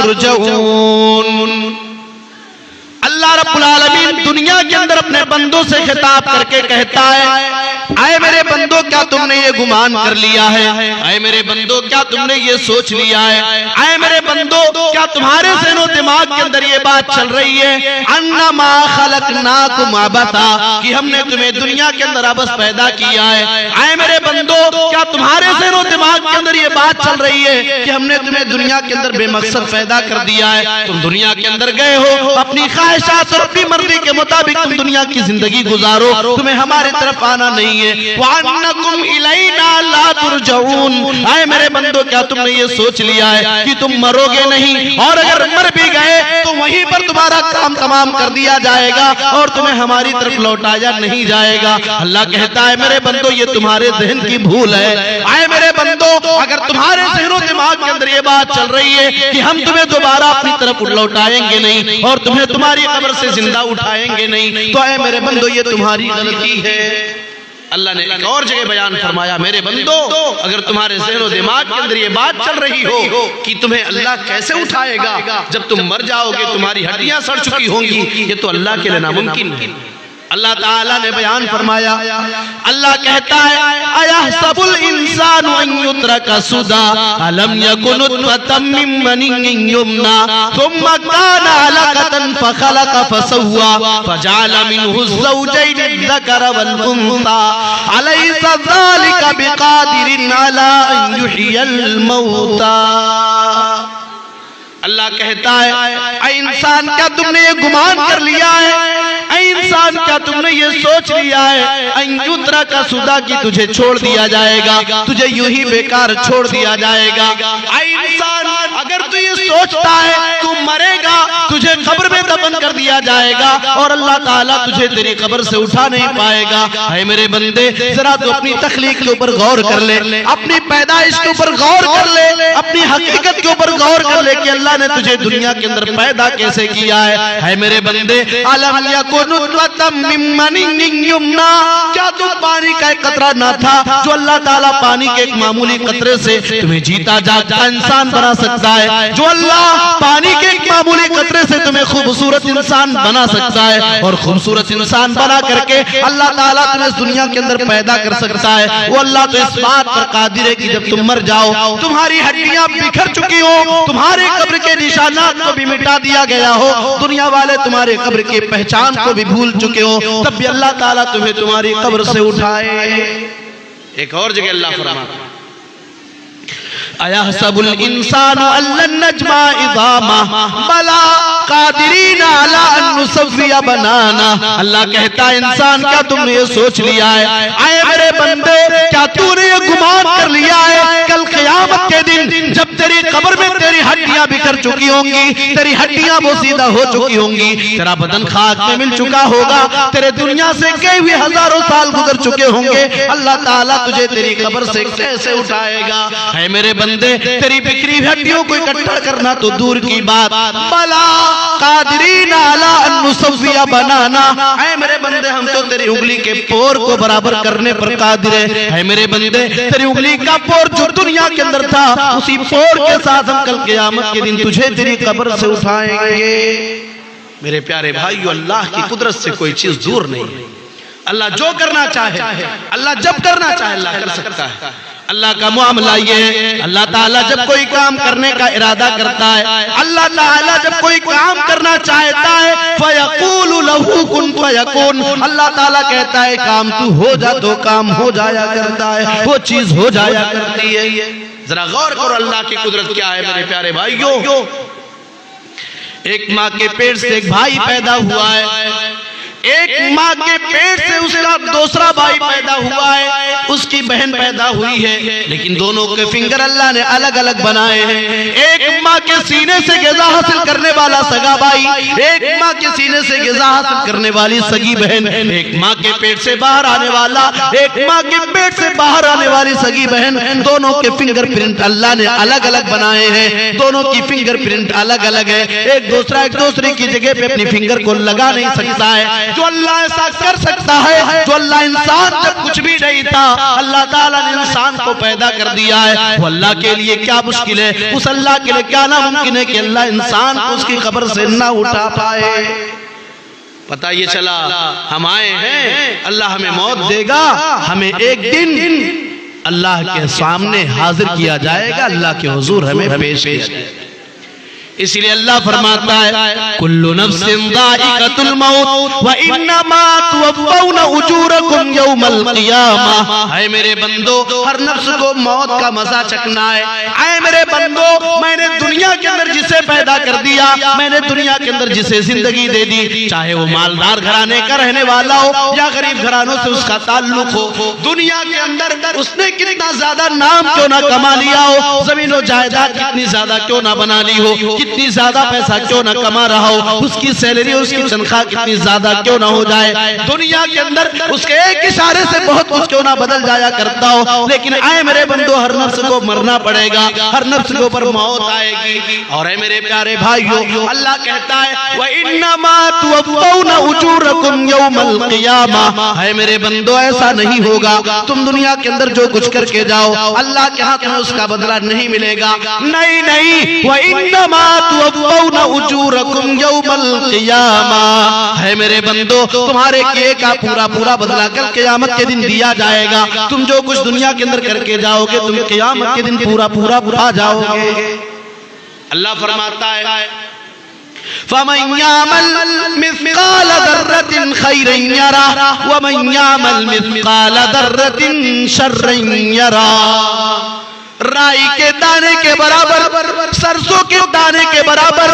ترجعون۔ اللہ رب العالمین دنیا کے اندر اپنے بندوں سے خطاب کر کے کہتا ہے اے میرے بندو کیا تم نے یہ گمان کر لیا ہے، اے میرے بندو کیا تم نے یہ سوچ لیا ہے، اے میرے بندو کیا تمہارے ذہن و دماغ کے اندر یہ بات چل رہی ہے انما خلقناکم عبثا کہ ہم نے تمہیں دنیا کے اندر عبث پیدا کیا ہے۔ اے میرے بندو کیا تمہارے ذہن و دماغ کے اندر یہ بات چل رہی ہے کہ ہم نے تمہیں دنیا کے اندر بے مقصد پیدا کر دیا ہے، تم دنیا کے اندر گئے ہو اپنی خواہشات اور اپنی مرضی کے مطابق تم دنیا کی زندگی گزارو، تمہیں ہماری طرف آنا نہیں ہے۔ وَأَنَّكُمْ إِلَيْنَا لَا تُرْجَعُونَ، اے میرے بندو کیا تم نے یہ سوچ لیا ہے کہ تم مرو گے نہیں، اور اگر مر بھی گئے تو وہیں پر تمہارا کام تمام کر دیا جائے گا اور تمہیں ہماری طرف لوٹایا نہیں جائے گا۔ اللہ کہتا ہے میرے بندو یہ تمہارے ذہن کی بھول ہے، اے میرے بندو اگر تمہارے ذہن و دماغ کے اندر یہ بات چل رہی ہے کہ ہم تمہیں دوبارہ اپنی طرف لوٹائیں گے نہیں اور تمہیں تمہاری قبر سے زندہ اٹھائیں گے نہیں، تو اے میرے بندو یہ تمہاری غلطی ہے۔ اللہ نے ایک اور جگہ بیان فرمایا میرے بندو اگر تمہارے ذہن و دماغ کے اندر یہ بات چل رہی ہو کہ تمہیں اللہ کیسے اٹھائے گا جب تم مر جاؤ گے، تمہاری ہڈیاں سڑ چکی ہوں گی، یہ تو اللہ کے لیے ناممکن ہے۔ اللہ تعالیٰ نے بیان فرمایا، اللہ کہتا ہے اَيَحْسَبُ الْإِنسَانُ أَن يُتْرَكَ سُدًى أَلَمْ يَكُن نُطْفَةً مِّن مَّنِيٍّ يُمْنَىٰ ثُمَّ كَانَ عَلَقَةً فَخَلَقَ فَسَوَّىٰ فَجَعَلَ مِنْهُ الزَّوْجَيْنِ الذَّكَرَ وَالْأُنثَىٰ أَلَيْسَ ذَلِكَ بِقَادِرٍ عَلَىٰ أَن يُحْيِيَ الْمَوْتَىٰ۔ اللہ کہتا ہے اے انسان کیا تم نے یہ گمان کر لیا ہے، اے انسان کیا تم نے یہ سوچ لیا ہے ان یترک سدی کی تجھے چھوڑ دیا جائے گا، تجھے یوں ہی بیکار چھوڑ دیا جائے گا۔ اے انسان اگر تو یہ سوچتا ہے تو مرے گا، تجھے قبر میں دفن کر دیا جائے گا اور اللہ تعالیٰ تجھے تیری قبر سے اٹھا نہیں پائے گا۔ اے میرے بندے ذرا تو اپنی تخلیق کے اوپر غور کر لے، اپنی پیدائش کے اوپر غور کر لے، اپنی حقیقت کے اوپر غور کر لے کہ اللہ نے تجھے دنیا کے اندر پیدا کیسے کیا ہے۔ اے میرے بندے الم یکن نطفۃ من منی یمنیٰ، کیا تو پانی کا ایک قطرہ نہ تھا جو اللہ تعالیٰ پانی کے ایک معمولی قطرے سے تمہیں جیتا جاگتا انسان بنا سکتا ہے، جو اللہ پانی کے ایک معمولی قطرے سے تمہیں خوبصورت انسان بنا سکتا ہے اور خوبصورت انسان بنا کر کے اللہ تعالیٰ تمہیں اس دنیا کے اندر پیدا کر سکتا ہے۔ وہ اللہ تو اس بات پر قادر ہے کہ جب تم مر جاؤ تمہاری ہڈیاں بکھر چکی ہو، تمہارے قبر کے نشانات کو بھی مٹا دیا گیا ہو، دنیا والے تمہارے قبر کی پہچان کو بھی بھول چکے ہو، تب بھی اللہ تعالیٰ تمہیں تمہاری قبر سے اٹھائے۔ ایک اور جگہ اللہ فرماتا ہے اَيَحْسَبُ الْإِنسَانُ أَن لَّن نَّجْمَعَ عِظَامَهُ بَلَىٰ قَادِرِينَ عَلَىٰ أَن نُّسَوِّيَ بَنَانَهُ۔ اللہ کہتا ہے انسان کیا تم نے یہ سوچ لیا ہے، اے میرے بندے کیا تو نے یہ گمان کر لیا ہے کل قیامت کے دن جب تیری قبر میں تیری ہڈیاں بکھر چکی ہوں گی، تیری ہڈیاں بوسیدہ ہو چکی ہوں گی، تیرا بدن خاک میں مل چکا ہوگا، تیرے دنیا سے کئی ہوئے ہزاروں سال گزر چکے ہوں گے، اللہ تعالیٰ تجھے تیری قبر سے کیسے اٹھائے گا؟ اے میرے بندے تیری بکھری ہڈیوں کو اکٹھا کرنا تو دور کی بات، بلا قادرین علی ان نسوی بنانا، اے میرے بندے ہم تو تیری انگلی کے پور کو برابر کرنے پر قادر ہے۔ اے میرے بندے تیری انگلی کا پور جو دنیا کے اندر تھا اسی پور کے ساتھ ہم کل قیامت کے دن تجھے تیری قبر سے اٹھائیں گے۔ میرے پیارے بھائیو اللہ کی قدرت سے کوئی چیز دور نہیں ہے، اللہ جو کرنا چاہے، اللہ جب کرنا چاہے اللہ کر سکتا ہے۔ اللہ کا معاملہ یہ ہے اللہ تعالیٰ جب کوئی کام کرنے کا ارادہ کرتا ہے، اللہ تعالیٰ جب کوئی کام کرنا چاہتا ہے فَيَقُولُ لَهُ كُن فَيَكُونُ، اللہ تعالیٰ کہتا ہے کام تو ہو جا تو کام ہو جایا کرتا ہے، وہ چیز ہو جایا کرتی ہے۔ ذرا غور کرو اللہ کی قدرت کیا ہے میرے پیارے بھائیو۔ ایک ماں کے پیٹ سے ایک بھائی پیدا ہوا ہے، ایک ماں کے پیٹ سے اس کا دوسرا بھائی پیدا ہوا ہے، اس کی بہن پیدا ہوئی ہے، لیکن دونوں کے فنگر اللہ نے الگ الگ بنائے ہیں۔ ایک ماں کے سینے سے غذا حاصل کرنے والا سگا بھائی، ایک ماں کے سینے سے غذا حاصل کرنے والی سگی بہن، ایک ماں کے پیٹ سے باہر آنے والا، ایک ماں کے پیٹ سے باہر آنے والی سگی بہن، دونوں کے فنگر پرنٹ اللہ نے الگ الگ بنائے ہیں، دونوں کی فنگر پرنٹ الگ الگ ہے، ایک دوسرے کی جگہ پہ اپنی فنگر کو لگا نہیں سکتا ہے۔ جو اللہ ایسا کر سکتا ہے، جو اللہ انسان جب کچھ بھی نہیں تھا اللہ تعالیٰ نے انسان کو پیدا کر دیا ہے، وہ اللہ کے لیے کیا مشکل ہے، اس اللہ کے لیے کیا بچانا ممکن ہے کہ اللہ انسان کو اس کی قبر سے نہ اٹھا پائے. پتہ یہ چلا ہم آئے ہیں، اللہ ہمیں موت دے گا، ہمیں ایک دن اللہ کے سامنے حاضر کیا جائے گا، اللہ کے حضور ہمیں پیش کیا جائے گا. اس لیے اللہ فرماتا ہے کل نفس ذائقۃ الموت وانما توفون اجورکم یوم القیامہ. اے میرے بندو، ہر نفس کو موت کا مزہ چکھنا ہے. اے میرے بندو، میں نے دنیا کے اندر جسے پیدا کر دیا، میں نے دنیا کے اندر جسے زندگی دے دی، چاہے وہ مالدار گھرانے کا رہنے والا ہو یا غریب گھرانوں سے اس کا تعلق ہو، دنیا کے اندر اس نے کتنا زیادہ نام کیوں نہ کما لیا ہو، زمین و جائیداد کتنی زیادہ کیوں نہ بنا لی ہو، کتنی زیادہ پیسہ کیوں نہ کما رہا ہو، اس کی سیلری اس کی تنخواہ کتنی زیادہ کیوں نہ ہو جائے، دنیا کے اندر اس کے ایک اشارے سے بہت کچھ کیوں نہ بدل جایا کرتا ہو، لیکن اے میرے بندو، ہر نفس کو مرنا پڑے گا، ہر نفس کے اوپر موت آئے گی. اور اے میرے پیارے بھائیو، اللہ کہتا ہے وَإِنَّمَا تُوَفَّوْنَ أُجُورَكُمْ يَوْمَ الْقِيَامَةِ. اے میرے بندو، ایسا نہیں ہوگا تم دنیا کے اندر جو کچھ کر کے جاؤ اللہ کے ہاں تمہیں اس کا بدلہ نہیں ملے گا. نہیں نہیں، وَإِنَّمَا تُوَفَّوْنَ أُجُورَكُمْ يَوْمَ الْقِيَامَةِ. ہے میرے بندو، تمہارے کیے کا پورا بدلہ کل قیامت کے دن دیا جائے گا. تم جو کچھ دنیا کے اندر کر کے جاؤ گے تم قیامت کے دن پورا پا جاؤ گے. اللہ فرماتا ہے فَمَنْ يَعْمَلْ مِثْقَالَ ذَرَّةٍ خَيْرًا يَرَهُ وَمَنْ يَعْمَلْ مِثْقَالَ ذَرَّةٍ شَرًّا يَرَهُ. رائی کے دانے کے برابر، سرسوں کے دانے کے برابر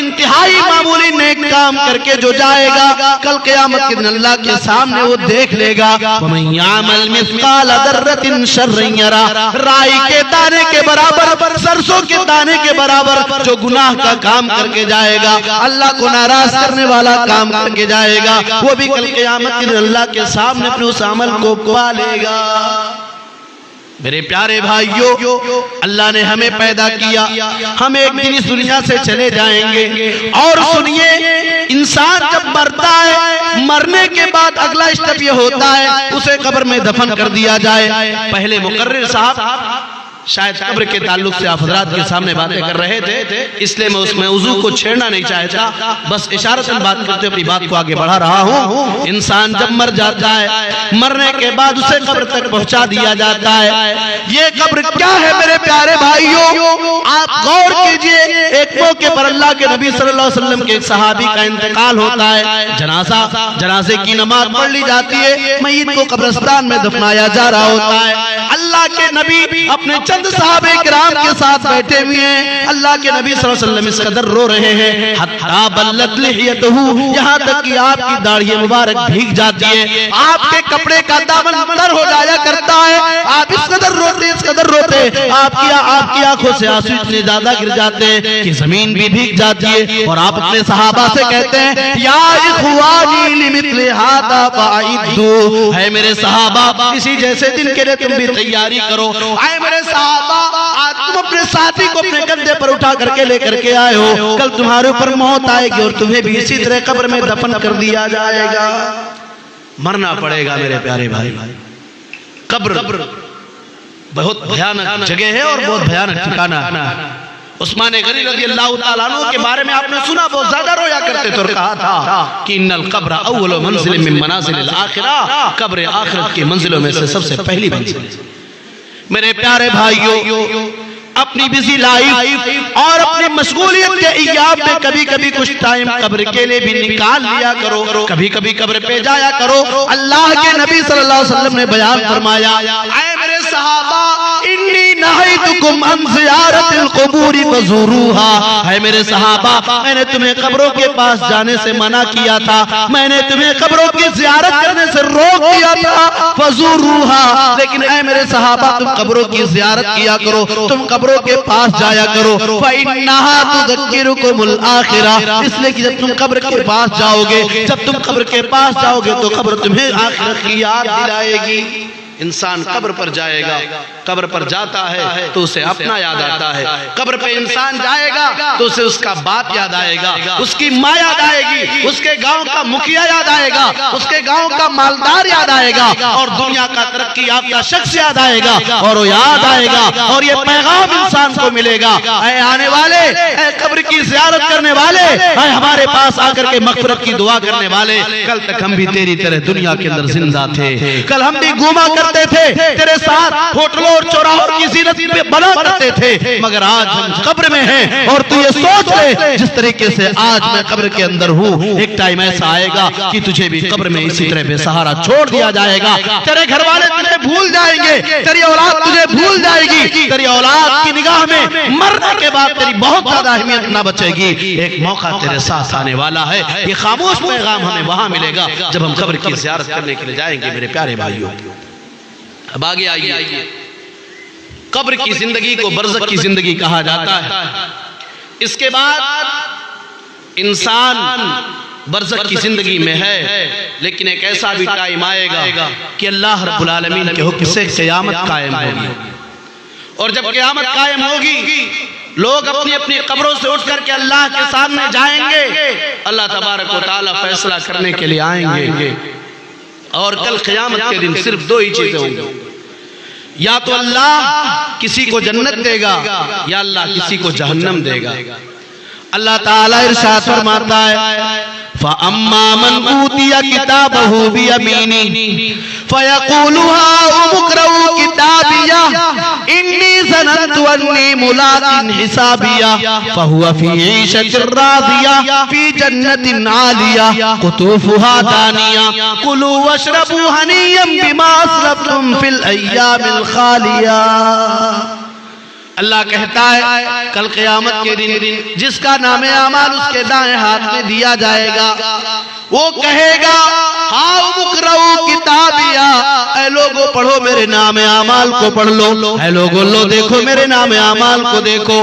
انتہائی معمولی نیک کام کر کے جو جائے گا کل قیامت کے دن اللہ کے سامنے وہ دیکھ لے گا. وَمَنْ يَعْمَلْ مِثْقَالَ ذَرَّةٍ شَرًّا يَرَهُ. رائی کے دانے کے برابر، سرسوں کے دانے کے برابر جو گناہ کا کام کر کے جائے گا، اللہ کو ناراض کرنے والا کام کر کے جائے گا، وہ بھی کل قیامت کے دن اللہ کے سامنے اپنے اس عمل کو پا لے گا. میرے پیارے بھائیو، اللہ نے ہمیں پیدا کیا، ہم ایک دن اس دنیا سے چلے جائیں گے. اور سنیے، انسان جب مرتا ہے، مرنے کے بعد اگلا اسٹیپ یہ ہوتا ہے اسے قبر میں دفن کر دیا جائے. پہلے مقرر صاحب شاید قبر کے تعلق سے آپ حضرات کے سامنے باتیں کر رہے تھے، اس لیے میں اس موضوع کو چھیڑنا نہیں چاہتا، بس اشارتاً بات کرتے اپنی بات کو آگے بڑھا رہا ہوں. انسان جب مر جاتا ہے، مرنے کے بعد اسے قبر تک پہنچا دیا جاتا ہے. یہ قبر کیا ہے میرے پیارے بھائیو؟ آپ غور کیجئے، ایک موقع پر اللہ کے نبی صلی اللہ علیہ وسلم کے ایک صحابی کا انتقال ہوتا ہے. جنازے کی نماز پڑھ لی جاتی ہے، میت کو قبرستان میں دفنایا جا رہا ہوتا ہے. اللہ کے نبی اپنے چند صحابہ کرام کے ساتھ بیٹھے ہوئے ہیں. اللہ کے نبی صلی اللہ علیہ وسلم اس قدر رو رہے ہیں حتی بلت لحیتہ، یہاں تک کہ آپ کی داڑھی مبارک بھیگ جاتی ہے، آپ کے کپڑے کا دامن تر ہو جایا کرتا ہے. آپ اس قدر روتے، آپ کی آنکھوں سے آنسو اتنے زیادہ گر جاتے ہیں کہ زمین بھی بھیگ جاتی ہے. اور آپ اپنے صحابہ سے کہتے ہیں یا اخوانی لمثل ھذا فاعدوا. ہے میرے صحابہ، اسی جیسے دن کے لیے تم بھی تیاری کرو. اے میرے صحابہ، آج تم اپنے ساتھی کو اپنے کندھے پر اٹھا کر کے لے کر کے آئے ہو، کل تمہارے اوپر موت آئے گی اور تمہیں بھی اسی طرح قبر میں دفن کر دیا جائے گا. مرنا پڑے گا میرے پیارے بھائی. قبر بہت بھیانک جگہ ہے اور بہت بھیانک ٹھکانہ ہے. عثمان غنی رضی اللہ تعالیٰ عنہ کے بارے میں آپ نے سنا، بہت زیادہ رویا کرتے تھے اور کہا تھا کہ ان القبر اول منزل من منازل الاخرہ، قبر آخرت کی منزلوں میں سے سب سے پہلی منزل. میرے پیارے بھائیو، اپنی بزی لائف اور اپنی مشغولیت کے ایام میں کبھی کبھی کچھ ٹائم قبر کے لیے بھی نکال لیا کرو، کبھی کبھی قبر پہ جایا کرو. اللہ کے نبی صلی اللہ علیہ وسلم نے بیان فرمایا اے میرے صحابہ انی نہیتکم عن زیارت القبور فزوروها. ہے میرے صحابہ، میں نے تمہیں قبروں کے پاس جانے سے منع کیا تھا، میں نے تمہیں قبروں کی زیارت کرنے سے روک دیا تھا. فزوروها، لیکن اے میرے صحابہ تم قبروں کی زیارت کیا کرو، تم قبروں کے پاس جایا کرو. فَإِنَّهَا تُذَكِّرُكُمُ الْآخِرَةَ، اس لیے کہ جب تم قبر کے پاس جاؤ گے تو قبر تمہیں آخرت کی یاد دلائے گی. انسان قبر پر جائے گا، قبر پر جاتا ہے تو اسے اپنا یاد آتا ہے، قبر پہ انسان جائے گا تو اسے اس کا باپ یاد آئے گا، اس کی ماں یاد آئے گی، اس کے گاؤں کا مکھیا یاد آئے گا، اس کے گاؤں کا مالدار یاد آئے گا، اور دنیا کا ترقی یافتہ شخص یاد آئے گا، اور وہ یاد آئے گا، اور یہ پیغام انسان کو ملے گا، اے آنے والے، اے قبر کی زیارت کرنے والے، اے ہمارے پاس آ کر کے مغفرت کی دعا کرنے والے، کل تک ہم بھی تیری طرح دنیا کے اندر زندہ تھے، کل ہم بھی گھوما کرتے تھے تیرے ساتھ، ہوٹلوں اور چوراہوں کی زینت پہ بنا کرتے تھے، مگر آج ہم قبر میں ہیں، اور تو یہ سوچ لے جس طریقے سے آج میں قبر کے اندر ہوں، ایک ٹائم ایسا آئے گا کہ تجھے بھی قبر میں اسی طرح بے سہارا چھوڑ دیا جائے گا، تیرے گھر والے تجھے بھول جائیں گے، تیری اولاد تجھے بھول جائے گی، تیری اولاد کی نگاہ میں مرنے کے بعد تیری بہت زیادہ اہمیت نہ بچے گی، ایک موقع تیرے ساتھ آنے والا ہے، یہ خاموش پیغام ہمیں وہاں ملے گا جب ہم قبر کی زیارت کرنے کے لیے جائیں گے میرے پیارے بھائیوں۔ اب آگے آئیے، قبر کی زندگی کو برزخ کی زندگی کہا جاتا ہے، اس کے بعد انسان برزخ کی زندگی میں ہے، لیکن ایک ایسا بھی ٹائم آئے گا کہ اللہ رب العالمین کے حکم سے قیامت قائم ہوگی، اور جب قیامت قائم ہوگی لوگ اپنی اپنی قبروں سے اٹھ کر کے اللہ کے سامنے جائیں گے، اللہ تبارک و تعالی فیصلہ کرنے کے لیے آئیں گے، اور کل قیامت کے دن صرف دو ہی چیزیں ہوں گی، یا تو اللہ کسی کو جنت دے گا یا اللہ کسی کو جہنم دے گا۔ اللہ تعالیٰ ارشاد فرماتا ہے فَأَمَّا مَنْ أُوتِيَ كِتَابَهُ بِيَمِينِهِ فَيَقُولُ هَاؤُمُ اقْرَءُوا كِتَابِيَهْ إِنِّي ظَنَنتُ أَنِّي مُلَاقٍ حِسَابِيَهْ فَهُوَ فِي عِيشَةٍ رَاضِيَةٍ فِي جَنَّةٍ عَالِيَةٍ قُطُوفُهَا دَانِيَةٌ كُلُوا وَاشْرَبُوا هَنِيًّا بِمَا أَسْلَفْتُمْ فِي الْأَيَّامِ الْخَالِيَةِ۔ اللہ کہتا ہے کل قیامت کے دن جس کا نام اعمال اس کے دائیں ہاتھ میں دیا جائے گا، وہ کہے گا ہاؤ اقرؤوا کتابیا، اے لوگو پڑھو میرے نام اعمال کو پڑھ لو، اے لوگو لو دیکھو میرے نام اعمال کو دیکھو،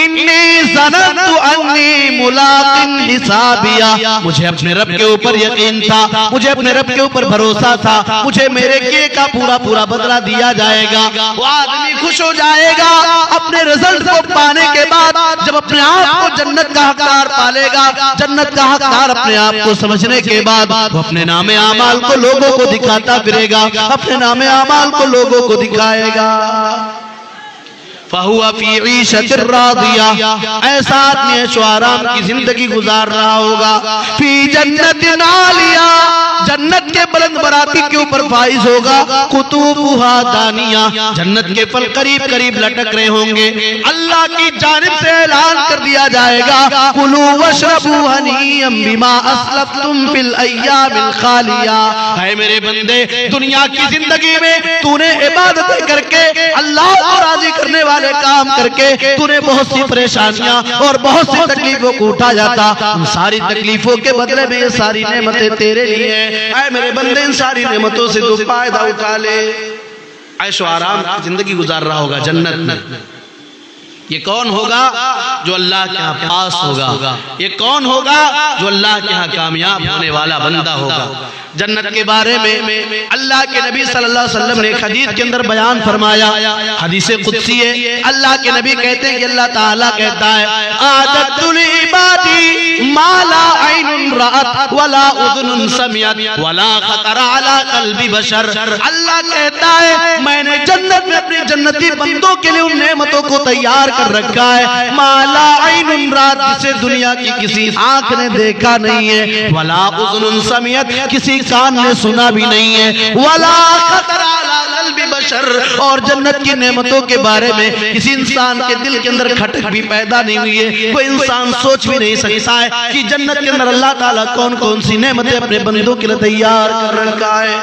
انی ظننت انی ملاق حسابیا، مجھے اپنے رب کے اوپر یقین تھا، مجھے اپنے رب کے اوپر بھروسہ تھا، مجھے میرے کیے کا پورا پورا بدلہ دیا جائے گا۔ وہ آدمی خوش ہو جائے گا اپنے رزلٹ کو پانے کے بعد، جب اپنے آپ کو جنت کا حقدار پالے گا، جنت کا حقدار اپنے آپ کو سمجھنے کے بعد وہ اپنے نام اعمال کو لوگوں کو دکھاتا پھرے گا، اپنے نام اعمال کو لوگوں کو دکھائے گا۔ فَهُوَ فِي عِيشَةٍ رَاضِيَةٍ، ایسا آدمی عیش و آرام کی زندگی گزار رہا ہوگا، فِي جَنَّةٍ عَالِيَةٍ، جنت کے بلند براتی کے اوپر فائز ہوگا، قُطُوفُهَا دَانِيَةٌ، جنت کے پھل قریب قریب لٹک رہے ہوں گے، اللہ کی جانب سے اعلان کر دیا جائے گا کُلُوا وَاشْرَبُوا ہَنِيًّا بِمَا أَسْلَفْتُمْ فِي الْأَيَّامِ الْخَالِيَةِ۔ اے میرے بندے، دنیا کی زندگی میں تو نے عبادتیں کر کے اللہ کو راضی کرنے والے کام کر کے تو نے بہت سی پریشانیاں اور بہت سی تکلیفوں کو اٹھا جاتا، ان ساری تکلیفوں کے بدلے میں یہ ساری نعمتیں تیرے لیے ہیں، اے میرے بندے ان ساری نعمتوں سے تو فائدہ اٹھا لے۔ عیش و آرام کی زندگی گزار رہا ہوگا جنت میں، یہ کون ہوگا؟ جو اللہ کے ہاں پاس ہوگا، یہ کون ہوگا؟ جو اللہ کے ہاں کامیاب ہونے والا بندہ ہوگا۔ جنت کے بارے میں اللہ کے نبی صلی اللہ علیہ وسلم نے ایک حدیث کے اندر بیان فرمایا، حدیث قدسی ہے، اللہ کے نبی کہتے ہیں کہ اللہ تعالیٰ کہتا ہے اعددت لعبادی ما لا عین رأت ولا اذن سمعت ولا خطر علی قلب بشر، اللہ کہتا ہے میں نے جنت میں اپنے جنتی بندوں کے لیے ان نعمتوں کو تیار کر رکھا ہے، ما لا عین رأت، جسے دنیا کی کسی آنکھ نے دیکھا نہیں ہے، ولا اذن سمعت، کسی کان نے سنا بھی نہیں ہے، ولا خطر علی قلب بشر، اور جنت کی نعمتوں کے بارے میں کسی انسان کے دل کے اندر کھٹک بھی پیدا نہیں ہوئی ہے، کوئی انسان سوچ بھی نہیں سکتا ہے کہ جنت کے اندر اللہ تعالیٰ کون کون سی نعمتیں اپنے بندوں کے لیے تیار کر رکھا ہے۔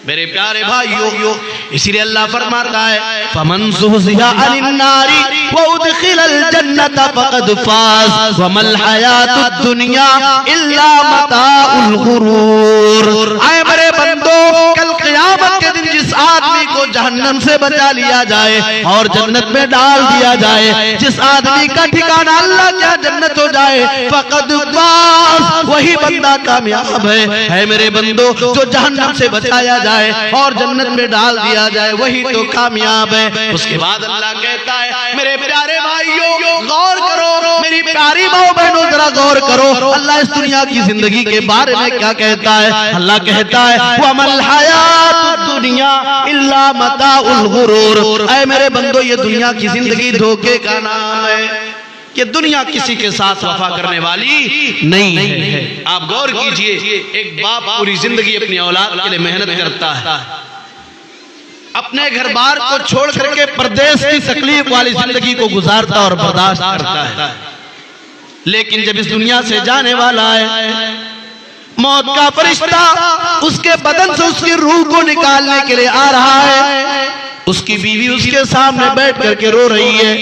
میرے پیارے بھائیو، اسی لیے اللہ فرماتا ہے فَمَنْ زُحْزِحَ عَنِ النَّارِ وَأُدْخِلَ الْجَنَّةَ فَقَدْ فَازَ وَمَا الْحَيَاةُ الدُّنْيَا إِلَّا مَتَاعُ الْغُرُورِ۔ اے میرے بندو، کل قیامت کے دن جس آدمی کو کو جہنم سے بچا لیا جائے اور جنت میں ڈال دیا جائے. جس آدمی کا ٹھکانہ اللہ کیا جنت ہو جائے فقد فاز, وہی بندہ کامیاب ہے. اے میرے بندو, جو جہنم سے بچایا جائے اور جنت میں ڈال دیا جائے وہی تو کامیاب ہے. اس کے بعد اللہ کہتا ہے میرے پیارے بھائیوں غور کرو, میری پیاری ماؤں بہنوں ذرا غور کرو, اللہ اس دنیا کی زندگی کے بارے میں کیا کہتا ہے. اللہ کہتا ہے وَمَا الْحَيَاةُ الدُّنْيَا إِلَّا مَتَاعُ الْغُرُورِ. اے میرے بندو, یہ دنیا کی زندگی دھوکے کا نام ہے. کہ دنیا کسی کے ساتھ وفا کرنے والی نہیں ہے. آپ غور کیجئے, ایک باپ پوری زندگی اپنی اولاد کے لیے محنت کرتا ہے, اپنے گھر بار کو چھوڑ کر کے پردیس کی تکلیف والی زندگی کو گزارتا اور برداشت کرتا ہے. لیکن جب اس دنیا سے جانے والا ہے, موت کا فرشتہ اس کے بدن سے اس کی روح کو نکالنے کے لیے آ رہا ہے, اس کی بیوی اس کے سامنے بیٹھ کر کے رو رہی ہے,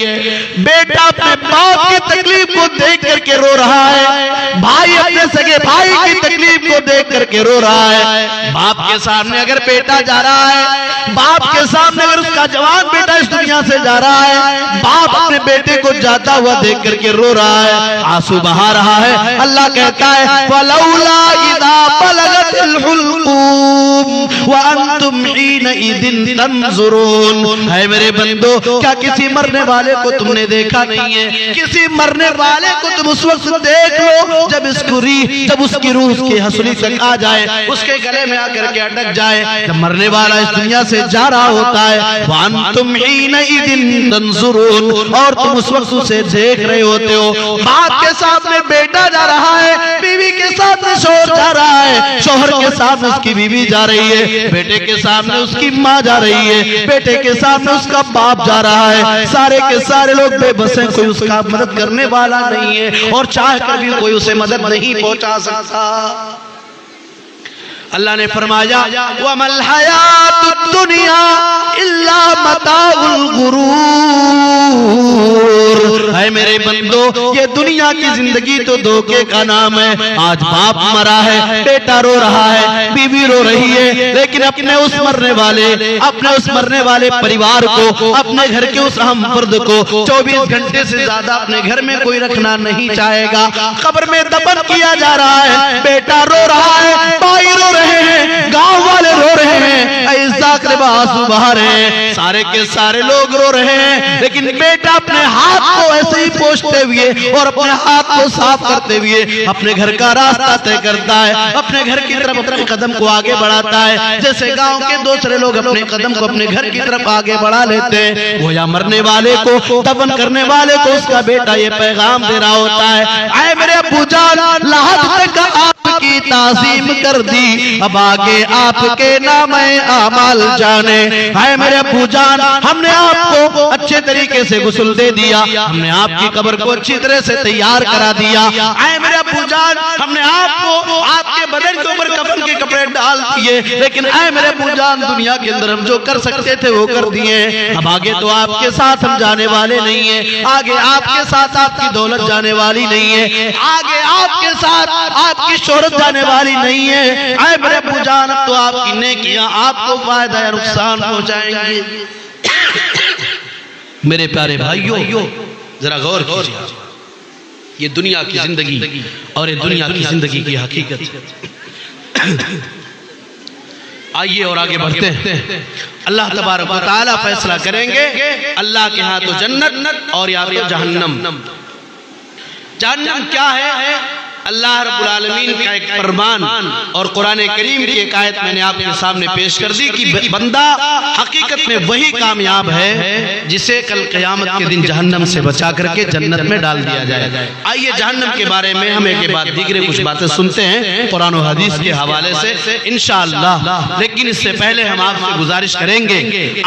بیٹا اپنے باپ کی تکلیف کو دیکھ کر کے رو رہا ہے, بھائی اپنے سگے بھائی کی تکلیف کو دیکھ کر کے رو رہا ہے. باپ کے سامنے اگر بیٹا جا رہا ہے, باپ کے سامنے اگر اس کا جوان بیٹا اس دنیا سے جا رہا ہے, باپ اپنے بیٹے کو جاتا ہوا دیکھ کر کے رو رہا ہے, آنسو بہا رہا ہے. اللہ کہتا ہے فَلَوْلَا إِذَا بَلَغَتِ الْحُلْقُومَ وَأَنْتُمْ حِينَئِذٍ تَنْظُرُونَ. ہے میرے بندو, کیا کسی مرنے والے کو تم نے دیکھا نہیں ہے؟ کسی مرنے والے کو تم اس وقت دیکھ لو جب اس کی روح اس کی ہنسلی تک آ جائے, اس کے گلے میں آ کر کے اٹک جائے. جب مرنے والا اس دنیا سے جا رہا ہوتا ہے وَأَنْتُمْ حِينَئِذٍ تَنْظُرُونَ, اور تم اس وقت اسے دیکھ رہے ہوتے ہو. باپ کے سامنے بیٹا جا رہا ہے, بیوی کے سامنے شوہر جا رہا ہے, شوہر کے سامنے اس کی بیوی جا رہی ہے, بیٹے کے سامنے اس کی ماں جا رہی ہے, بیٹے کے سامنے اس کا باپ جا رہا ہے. سارے کے سارے لوگ بے بس ہیں, کوئی اس کا مدد کرنے والا نہیں ہے, اور چاہ کر بھی کوئی اسے مدد نہیں پہنچا سکتا. اللہ نے فرمایا وَمَا الْحَيَاةُ الدُّنْيَا إِلَّا مَتَاعُ الْغُرُورِ. اے میرے بندو, یہ دنیا کی زندگی تو دھوکے کا نام ہے. آج باپ مرا ہے, بیٹا رو رہا ہے, بیوی رو رہی ہے, لیکن اپنے اس مرنے والے پریوار کو, اپنے گھر کے اس اہم فرد کو 24 گھنٹے سے زیادہ اپنے گھر میں کوئی رکھنا نہیں چاہے گا. قبر میں دفن کیا جا رہا ہے, بیٹا رو رہا ہے, بھائی رو رہے ہیں, گاؤں والے رو رہے ہیں, عزت آنسو بہا رہے ہیں, سارے کے سارے لوگ رو رہے ہیں, لیکن بیٹا اپنے ہاتھ کو ایسے ہی پوچھتے ہوئے اور اپنے ہاتھ کو صاف کرتے ہوئے اپنے گھر کا راستہ طے کرتا ہے, اپنے گھر کی طرف اپنے قدم کو آگے بڑھاتا ہے. جیسے گاؤں کے دوسرے لوگ اپنے قدم کو اپنے گھر کی طرف آگے بڑھا لیتے ہیں, وہ یا مرنے والے کو, دفن کرنے والے کو اس کا بیٹا یہ پیغام دے رہا ہوتا ہے, اے میرے ابو جان, لحد تک آپ کی تعظیم کر دی, اب آگے آپ کے نام اعمال جانے. اے میرے ابو جان, ہم نے آپ کو اچھے طریقے سے غسل دے دیا, ہم نے آپ کی قبر کو اچھی طرح سے تیار کرا دیا. اے میرے ابو جان, ہم نے آپ کو آپ کے بدن کے اوپر کفن کے کپڑے ڈال دیے, لیکن اے میرے ابو جان, دنیا کے اندر ہم جو کر سکتے تھے وہ کر دیے. اب آگے تو آپ کے ساتھ ہم جانے والے نہیں ہیں, آگے آپ کے ساتھ آپ کی دولت جانے والی نہیں ہے, آگے آپ کے ساتھ آپ کی شہرت جانے والی نہیں ہے. اے میرے ابو جان, تو آپ کی نیکیاں آپ کو فائدہ یا نقصان پہنچائیں گے. میرے پیارے بھائیوں, ذرا غور کیجیے, یہ دنیا کی زندگی اور یہ دنیا کی زندگی کی حقیقت. آئیے اور آگے بڑھتے ہیں. اللہ تبارک و تعالی فیصلہ کریں گے, اللہ کے ہاں تو جنت اور یا تو جہنم. جہنم کیا ہے؟ اللہ رب العالمین کا ایک فرمان اور قرآن کریم کی ایک آیت میں نے آپ کے سامنے پیش کر دی کہ بندہ حقیقت میں وہی کامیاب ہے جسے کل قیامت کے دن جہنم سے بچا کر کے جنت میں ڈال دیا جائے. آئیے جہنم کے بارے میں ہم ایک بعد دیگرے کچھ باتیں سنتے ہیں قرآن و حدیث کے حوالے سے انشاءاللہ, لیکن اس سے پہلے ہم آپ سے گزارش کریں گے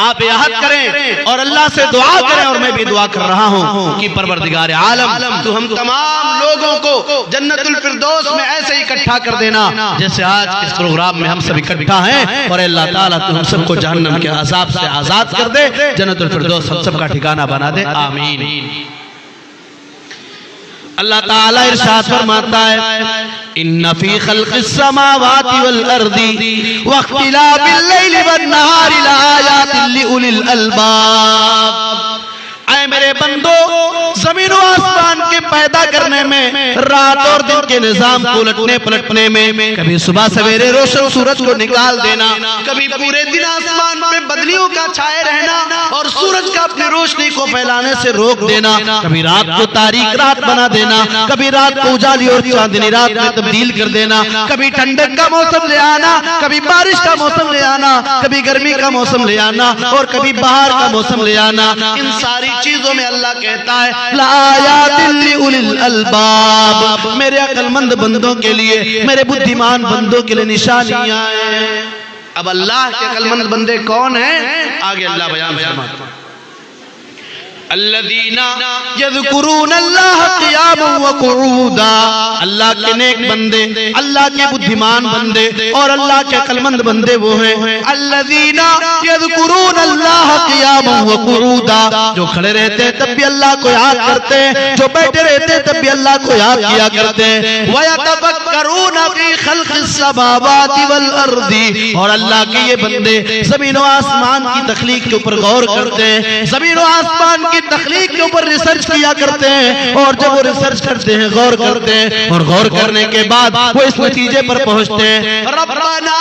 آپ عہد کریں اور اللہ سے دعا کریں, اور میں بھی دعا کر رہا ہوں کہ پروردگار عالم تو ہم تمام لوگوں کو جنت الفردوس میں ایسے ہی اکٹھا کر دینا جیسے آج اس پروگرام میں ہم سب اکٹھا ہیں, اور اللہ تعالیٰ تو ہم سب کو جہنم کے عذاب سے آزاد کر دے, جنت الفردوس ہم سب کا ٹھکانہ بنا دے, آمین. اللہ تعالیٰ ارشاد فرماتا ہے ان فی خلق السماوات والارض واختلاف اللیل والنہار لآیات لأولی الالباب۔ اے میرے بندو، زمین و آسمان کے پیدا کرنے میں، رات اور دن کے نظام کو الٹنے پلٹنے میں، کبھی صبح سویرے روشن سورج کو نکال دینا، کبھی پورے دن آسمان میں بدلیوں کا چھائے رہنا اور سورج کا اپنی روشنی کو پھیلانے سے روک دینا، کبھی رات کو تاریک رات بنا دینا، کبھی رات کو اجالی اور چاندنی رات میں تبدیل کر دینا، کبھی ٹھنڈک کا موسم لے آنا، کبھی بارش کا موسم لے آنا، کبھی گرمی کا موسم لے آنا اور کبھی بہار کا موسم لے آنا، ان ساری چیزوں میں اللہ کہتا ہے لآیات لأولی الالباب، میرے عقل مند بندوں کے لیے، میرے بدھیمان بندوں کے لیے نشانیاں ہیں۔ اب اللہ کے عقل مند بندے کون ہیں؟ آگے اللہ بیان فرماتا ہے الذین یذکرون اللہ قیاما وقعودا، اللہ کے نیک بندے، اللہ کے بدھیمان بندے اور اللہ کے عقل مند بندے وہ ہیں الذین یذکرون اللہ قیاما وقعودا، جو کھڑے رہتے ہیں تب بھی اللہ کو یاد کرتے ہیں، جو بیٹھے رہتے ہیں تب بھی اللہ کو یاد کیا کرتے ہیں، ویتفکرون فی خلق السماوات والارض، اور اللہ کے یہ بندے زمین و آسمان کی تخلیق کے اوپر غور کرتے ہیں، زمین و آسمان کی تخلیق کے اوپر ریسرچ کیا کرتے ہیں، اور جب وہ ریسرچ کرتے ہیں، غور کرتے ہیں، اور غور کرنے کے بعد وہ اس نتیجے پر پہنچتے ہیں ربنا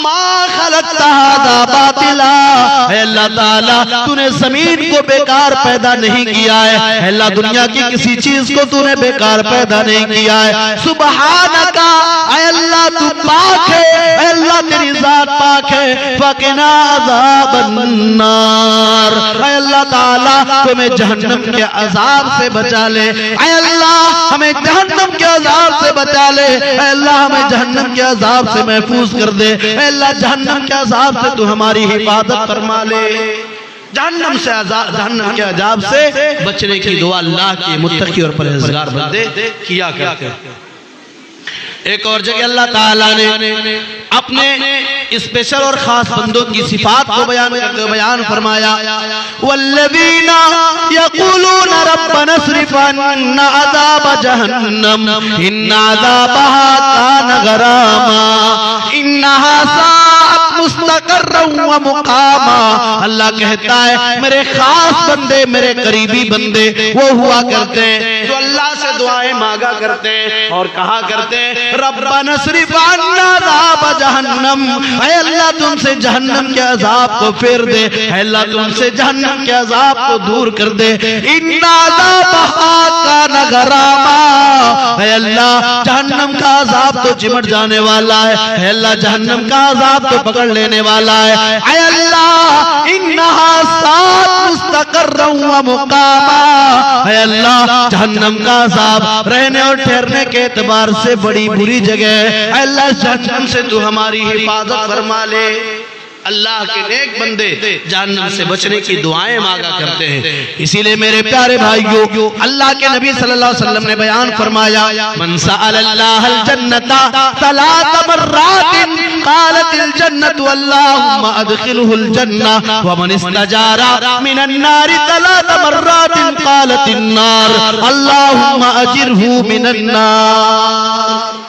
ما خلقت ھذا باطلا، اے اللہ تعالیٰ تو نے زمین کو بیکار پیدا نہیں کیا ہے، اے اللہ دنیا کی کسی چیز کو تو نے بیکار پیدا نہیں کیا ہے، سبحانک، اے اللہ تو پاک ہے، اے اللہ تیری ذات پاک ہے، فقنا عذاب النار، اے اللہ تعالیٰ تو ہمیں جہنم کے عذاب سے بچا لے، اے اللہ ہمیں جہنم کے عذاب سے بچا لے، اے اللہ ہمیں جہنم کے عذاب سے محفوظ کر دے، اے اللہ جہنم کے عذاب سے تو ہماری حفاظت فرما لے۔ جہنم سے جہنم کے عذاب سے بچنے کی دعا اللہ کے متقی اور پرہیزگار بندے کیا کرتے ہیں۔ ایک اور جگہ اللہ تعالیٰ نے اپنے اسپیشل اور خاص بندوں کی صفات کو بیان فرمایا والذین یقولون ربنا اصرف عنا عذاب جہنم ان عذابها کان غراما انہا ساءت مستقرا و مقاما، اللہ کہتا ہے میرے خاص بندے، میرے قریبی بندے وہ ہوا کرتے ہیں جو اللہ سے دعائیں مانگا کرتے ہیں اور کہا کرتے ہیں ربنا اصرف عنا عذاب جہنم، اے اللہ تم سے جہنم کے عذاب کو پھیر دے، اے اللہ تم سے جہنم کے عذاب کو دور کر دے، ان عذابها کان غراما، اے اللہ جہنم کا عذاب تو چمٹ جانے والا ہے، اے اللہ جہنم کا عذاب تو پکڑ لینے والا ہے، اے اللہ انہا ساءت مستقرا و مقاما، اے اللہ جہنم کا عذاب رہنے اور ٹھہرنے کے اعتبار سے بڑی بری جگہ ہے، اے اللہ جہنم سے تو ہماری حفاظت فرما لے۔ اللہ کے نیک بندے جہنم سے بچنے کی دعائیں مانگا کرتے ہیں۔ اسی لئے میرے پیارے بھائیو، اللہ کے نبی صلی اللہ علیہ وسلم نے بیان فرمایا من سأل اللہ الجنت 3 مرات قالت الجنت اللہم ادخلہ الجنہ ومن استجار من النار 3 مرات قالت النار اللہم اجرہ من النار۔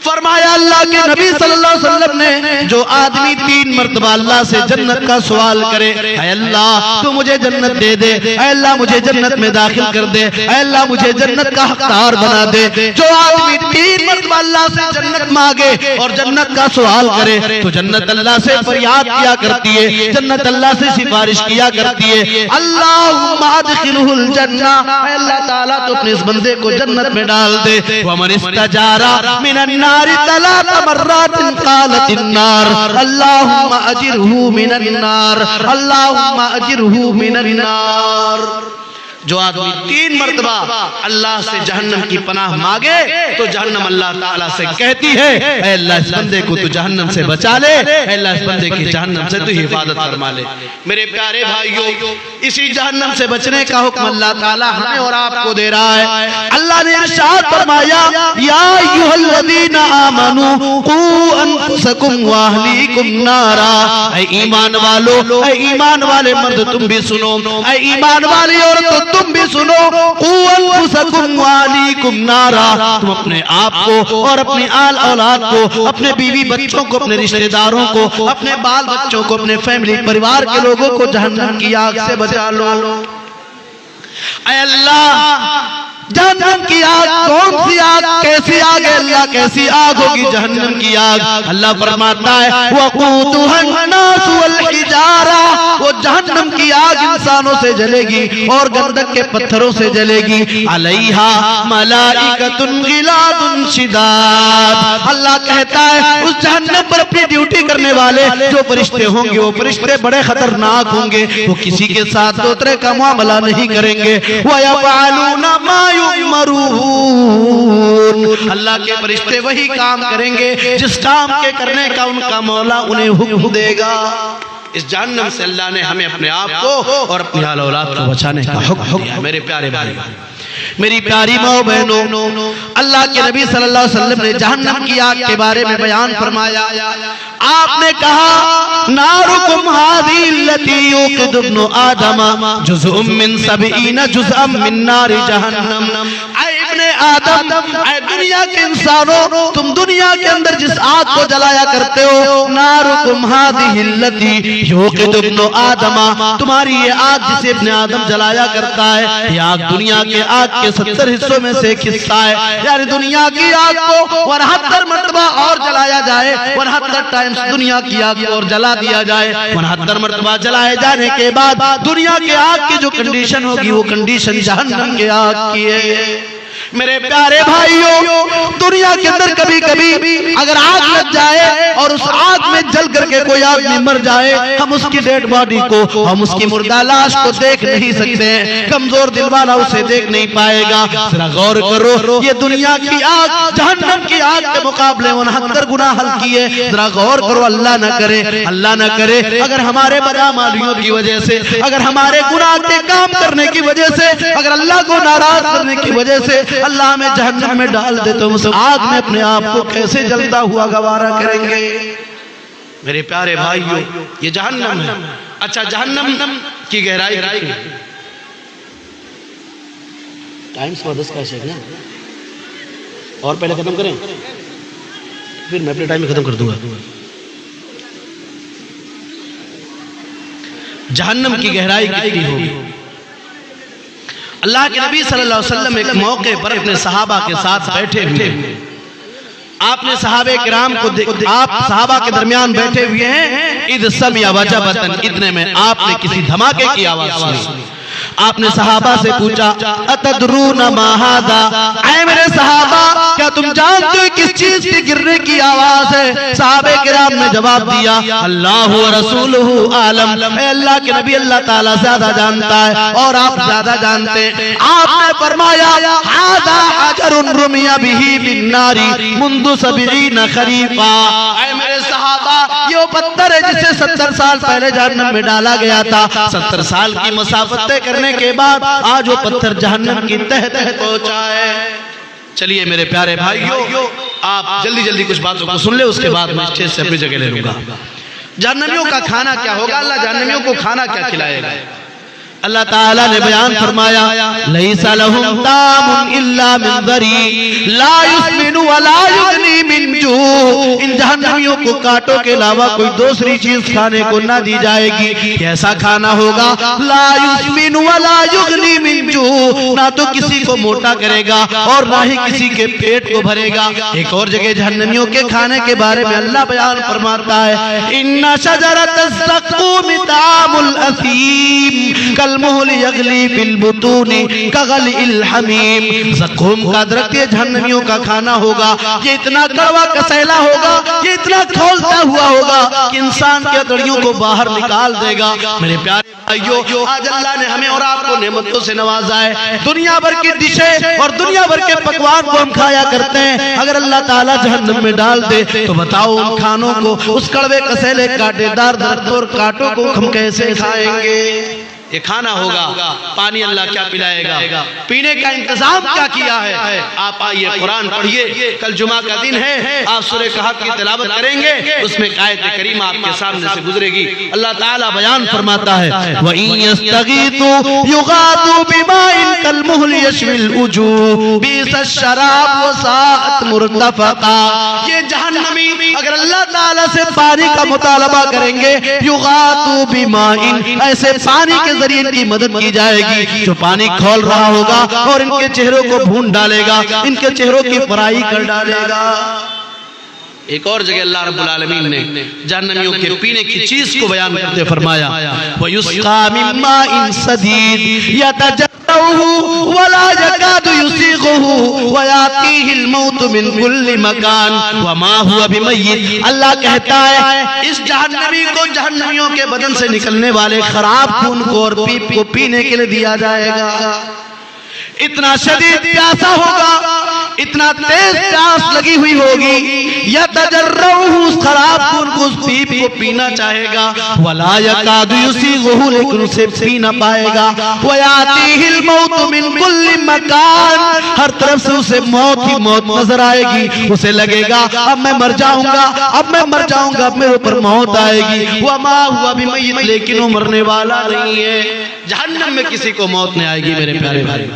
فرمایا اللہ کے نبی صلی اللہ علیہ وسلم نے جو آدمی 3 مرتبہ اللہ سے جنت کا سوال کرے، اے اللہ تو مجھے جنت دے دے، اے اللہ مجھے جنت میں داخل کر دے، اے اللہ مجھے جنت کا حقدار بنا دے، جو آدمی 3 مرتبہ اللہ سے جنت مانگے اور جنت کا سوال کرے تو جنت اللہ سے فریاد کیا کرتی ہے، جنت اللہ سے سفارش کیا کرتی ہے اللہم ادخلہ الجنہ، اے اللہ تعالیٰ تو اپنے اس بندے کو جنت میں ڈال دے، ومن استجار من النار 3 مرات قالت النار اللہم اجرہ من النار اللہم اجرہ من النار۔ جو آدمی 3 مرتبہ اللہ سے جہنم کی پناہ مانگے تو جہنم اللہ تعالیٰ سے کہتی ہے اے اللہ اس بندے کو تو جہنم سے بچا لے، اے اللہ اس بندے کی جہنم سے تو حفاظت فرما لے۔ میرے پیارے بھائیو، اسی جہنم سے بچنے کا حکم اللہ تعالیٰ ہمیں اور آپ کو دے رہا ہے۔ اللہ نے ارشاد فرمایا یا ایھا الذین آمنوا قوا انفسکم واہلیکم نارا، اے ایمان والو، اے ایمان والے مرد تم بھی سنو، اے ایمان والی عورت تم بھی سنو، قوا انفسکم واہلیکم اہلیکم نارا، تم اپنے آپ کو اور اپنی آل اولاد کو، اپنے بیوی بچوں کو، اپنے رشتہ داروں کو، اپنے بال بچوں کو، اپنے فیملی پریوار کے لوگوں کو جہنم کی آگ سے بچا لو۔ اے اللہ جہنم کی آگ کون سی آگ، کیسی آگ ہے اللہ، کیسی آگ ہوگی جہنم کی آگ؟ اللہ فرماتا ہے وَقُودُهَا النَّاسُ وَالْحِجَارَةُ، وہ جہنم کی آگ انسانوں سے جلے گی اور گندک کے پتھروں سے جلے گی۔ عَلَيْهَا مَلَائِكَةٌ غِلَاظٌ شِدَادٌ، اللہ کہتا ہے اس جہنم پر اپنی ڈیوٹی کرنے والے جو فرشتے ہوں گے، وہ فرشتے بڑے خطرناک ہوں گے، وہ کسی کے ساتھ دوترے کا معاملہ نہیں کریں گے۔ وَيَفْعَلُونَ مَا يُؤْمَرُونَ، اللہ کے فرشتے وہی کام کریں گے جس کام کے کرنے کا ان کا مولا انہیں حکم دے گا۔ اس جہنم سے اللہ نے ہمیں اپنے آپ کو اور اپنی آل اولاد کو بچانے کا حکم دیا۔ میرے پیارے بھائی، میری پیاری ماں بہنوں، اللہ کے نبی صلی اللہ علیہ وسلم نے جہنم کی آگ کے بارے میں بیان فرمایا۔ آپ نے کہا نارکم ھذی التی یوقد ابن آدم جزء من 70 جزءا من نار جہنم، اے ابن آدم، اے دنیا کے انسانوں، تم دنیا کے اندر جس آگ کو جلایا کرتے ہو، نارکم ھذی التی یوقد ابن آدم، تمہاری یہ آگ جسے ابن آدم جلایا کرتا ہے، یہ آگ دنیا کے آگ کے 70 حصوں میں سے ایک حصہ ہے۔ یعنی دنیا کی آگ کو 69 مرتبہ اور جلایا جائے، 69 ٹائمز دنیا کی آگ کو اور جلا دیا جائے، 69 مرتبہ جلائے جانے کے بعد دنیا کے آگ کی جو کنڈیشن ہوگی وہ کنڈیشن جہنم کے آگ کی ہے۔ میرے پیارے بھائیوں، دنیا کے اندر کبھی کبھی اگر آگ لگ جائے اور اس آگ میں جل کر کے کوئی آدمی مر جائے، ہم اس کی ڈیڈ باڈی کو، ہم اس کی مردہ لاش کو دیکھ نہیں سکتے ہیں، کمزور دل والا اسے دیکھ نہیں پائے گا۔ ذرا غور کرو، یہ دنیا کی آگ جہنم کی آگ کے مقابلے 69 گنا ہلکی ہے۔ ذرا غور کرو، اللہ نہ کرے، اللہ نہ کرے اگر ہمارے بدعمالیوں کی وجہ سے، اگر ہمارے گناہ کے کام کرنے کی وجہ سے، اگر اللہ کو ناراض کرنے کی وجہ سے اللہ ہمیں جہنم میں ڈال دے تو ہم آگ میں اپنے آپ کو کیسے جلتا ہوا گوارا کریں گے؟ میرے پیارے بھائیوں، یہ جہنم ہے۔ اچھا، جہنم کی گہرائی کتنی؟ ٹائم 10 کا ہے نا، اور پہلے ختم کریں پھر میں اپنے ٹائم میں ختم کر دوں گا۔ جہنم کی گہرائی کتنی ہوگی؟ اللہ کے نبی صلی اللہ علیہ وسلم ایک موقع پر اپنے صحابہ کے ساتھ بیٹھے ہوئے، آپ نے صحابہ کرام کو آپ صحابہ کے درمیان بیٹھے ہوئے ہیں، اذ سمع وجبتن، اتنے میں آپ نے کسی دھماکے کی آواز سنی۔ آپ نے صحابہ سے پوچھا اتدرون ما ھذا، اے میرے صحابہ کیا تم جانتے ہو کس چیز کی گرنے کی آواز ہے؟ صحابہ کرام نے جواب دیا اللہ و رسولہ عالم، اے اللہ کے نبی اللہ تعالیٰ زیادہ جانتا ہے اور آپ زیادہ جانتے ہیں۔ آپ نے فرمایا ھذا حجر رمی بہ بالنار منذ 70 خریفا، اے میرے صحابہ یہ پتھر ہے جسے 70 سال پہلے جہنم میں ڈالا گیا تھا۔ 70 سال کی مسافت طے کرنے کے بعد آج وہ پتھر جہنم کی تہ تک پہنچا ہے۔ چلیے میرے پیارے بھائیوں، آپ جلدی جلدی کچھ باتوں کو سن لے، اس کے بعد میں اس چیز سے اپنی جگہ لے لوں گا۔ جہنمیوں کا کھانا کیا ہوگا؟ اللہ جہنمیوں کو کھانا کیا کھلائے گا؟ اللہ تعالیٰ نے بیان فرمایا لیس لہم طعام الا من ضریع لا یسمن ولا یغنی من جوع، ان جہنمیوں کو کانٹوں کے علاوہ کوئی دوسری چیز کھانے کو نہ دی جائے گی۔ ایسا کھانا ہوگا لا یسمن ولا یغنی من جوع، نہ تو کسی کو موٹا کرے گا اور نہ ہی کسی کے پیٹ کو بھرے گا۔ ایک اور جگہ جہنمیوں کے کھانے کے بارے میں اللہ بیان فرماتا ہے ان شجرۃ الزقوم طعام الاثیم المہل یغلی فی البطون کغلی الحمیم، زقوم کا درخت یہ جہنمیوں کا کھانا ہوگا، یہ اتنا کڑوا کسیلا ہوگا، یہ اتنا کھولتا ہوا ہوگا کہ انسان کے اتڑیوں کو باہر نکال دے گا۔ میرے پیارے بھائیو، آج اللہ نے ہمیں اور آپ کو نعمتوں سے نوازا ہے، دنیا بھر کی ڈشیں اور دنیا بھر کے پکوان کو ہم کھایا کرتے ہیں، اگر اللہ تعالیٰ جہنم میں ڈال دے تو بتاؤ ان کھانوں کو، اس کڑوے کسیلے کانٹے دار درخت اور کانٹوں کو ہم کیسے کھائیں گے؟ یہ کھانا ہوگا، پانی اللہ کیا پلائے گا، پینے کا انتظام کیا کیا ہے. آپ آئیے قرآن پڑھیے، کل جمعہ کا دن ہے، آپ سورہ کہف کی تلاوت کریں گے، اس میں آیت کریمہ آپ کے سامنے سے گزرے گی. اللہ تعالیٰ بیان فرماتا ہے وَإِن يَسْتَغِيثُوا يُغَاثُوا بِمَاءٍ كَالْمُهْلِ يَشْوِي الْوُجُوهَ بِئْسَ الشَّرَابُ وَسَاءَتْ مُرْتَفَقًا. یہ جہنمی اگر اللہ تعالیٰ سے پانی کا مطالبہ کریں گے، یغاثوا بِمَاءٍ، ایسے پانی کے ذریعے ان کی مدد کی جائے گی جو پانی کھول رہا ہوگا اور ان کے چہروں کو بھون ڈالے گا، ان کے چہروں کی فرائی کر ڈالے گا. ایک اور جگہ اللہ رب العالمین نے جہنمیوں کے پینے کی چیز کو بیان کرتے فرمایا وَيُسْقَى مِن مَّاءٍ صَدِيدٍ يَتَجَرَّعُهُ وَلَا يَكَادُ يُسِيغُهُ وَيَأْتِيهِ الْمَوْتُ مِن كُلِّ مَكَانٍ وَمَا هُوَ بِمَيِّتٍ. اللہ کہتا ہے اس جہنمی کو جہنمیوں کے بدن سے نکلنے والے خراب خون کو اور پیپ کو پینے کے لیے دیا جائے گا. اتنا شدید پیاسا ہوگا، اتنا تیز پیاس لگی ہوئی ہوگی، یتجرعہ اس خراب خون کو اس پیپ کو پینا چاہے گا، ولا یکاد یسیغہ لیکن اسے پی نہ پائے گا، ویاتیہ الموت من کل مکان ہر طرف سے اسے موت ہی موت نظر آئے گی. اسے لگے گا اب میں مر جاؤں گا، اب میں مر جاؤں گا، اب میرے اوپر موت آئے گی. وما ہوا بمیت لیکن وہ مرنے والا نہیں ہے. جہنم میں کسی کو موت نہیں آئے گی میرے پیارے بھائی.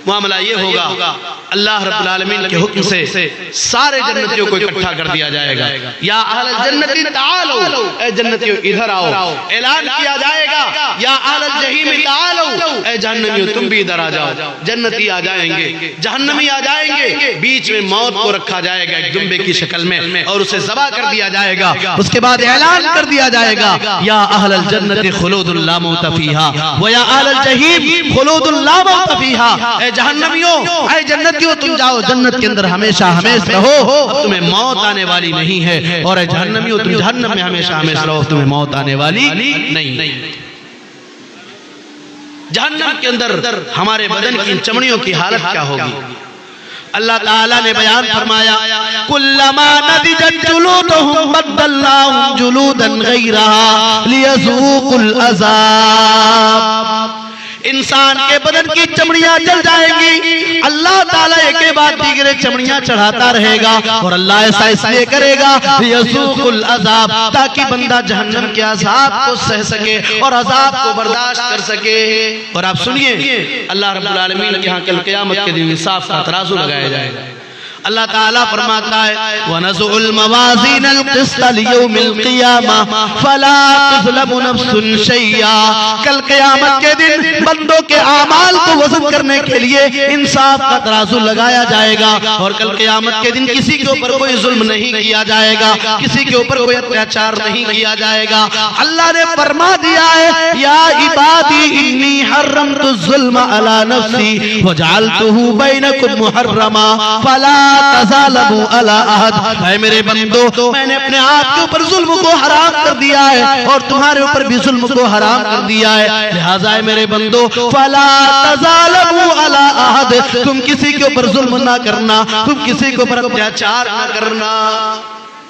معاملہ یہ ہوگا اللہ رب العالمین کے حکم سے سارے جنتیوں کو اکٹھا کر دیا جائے گا. یا اہل الجنتی تعالو، اے جنتیوں ادھر آؤ. اعلان کیا جائے گا یا اہل الجحیم تعالو، اے جہنمیوں تم بھی ادھر آ جاؤ. جنتی آ جائیں گے، جہنمی آ جائیں گے، بیچ میں موت کو رکھا جائے گا ایک دمبے کی شکل میں اور اسے ذبح کر دیا جائے گا. اس کے بعد اعلان کر دیا جائے گا یا اہل الجنت خلود لا موت فیہا و یا اہل الجحیم خلود لا موت فیہا. اے جہنمیوں، اے جنتیوں تم جاؤ جنت کے اندر ہمیشہ ہمیشہ رہو، تمہیں موت آنے والی نہیں ہے. اور اے جہنمیوں تم جہنم میں ہمیشہ ہمیشہ رہو، تمہیں موت آنے والی نہیں. جہنم کے اندر ہمارے بدن کی چمڑیوں کی حالت کیا ہوگی؟ اللہ تعالیٰ نے بیان فرمایا کلما نضجت جلودہم بدلناہم جلودا غیرہا لیذوقوا العذاب. انسان کے بدن کی چمڑیاں جل جائیں گی، اللہ تعالیٰ ایک کے بعد دیگرے چمڑیاں چڑھاتا رہے گا اور اللہ ایسا اس لیے کرے گا یذوق العذاب تاکہ بندہ جہنم کے عذاب کو سہ سکے اور عذاب کو برداشت کر سکے. اور آپ سنیے اللہ رب العالمین کے ہاں کل قیامت کے دن انصاف کا ترازو لگایا جائے گا. اللہ تعالیٰ فرماتا ہے وَنَزُعُ الْمَوَازِينَ الْقِسْطَ لِيَوْمِ الْقِيَامَةِ فَلَا تُظْلَمُ نَفْسٌ شَيْئًا. کل قیامت کے دن بندوں کے اعمال کو وزن کرنے کے لیے انصاف کا ترازو لگایا جائے گا اور کل قیامت کے دن کسی کے اوپر کوئی ظلم نہیں کیا جائے گا، کسی کے اوپر کوئی اتیاچار نہیں کیا جائے گا. اللہ نے فرما دیا ہے یا عبادی انی حرمت الظلم علی نفسی وجعلتہ بینکم محرما فلا تظالموا علی احد. اے میرے بندو میں نے اپنے آپ کے اوپر ظلم کو حرام کر دیا ہے اور تمہارے اوپر بھی ظلم کو حرام کر دیا ہے، لہذا اے میرے بندو فلا تظالموا علی احد، تم کسی کے اوپر ظلم نہ کرنا، تم کسی کے اوپر اتیاچار نہ کرنا.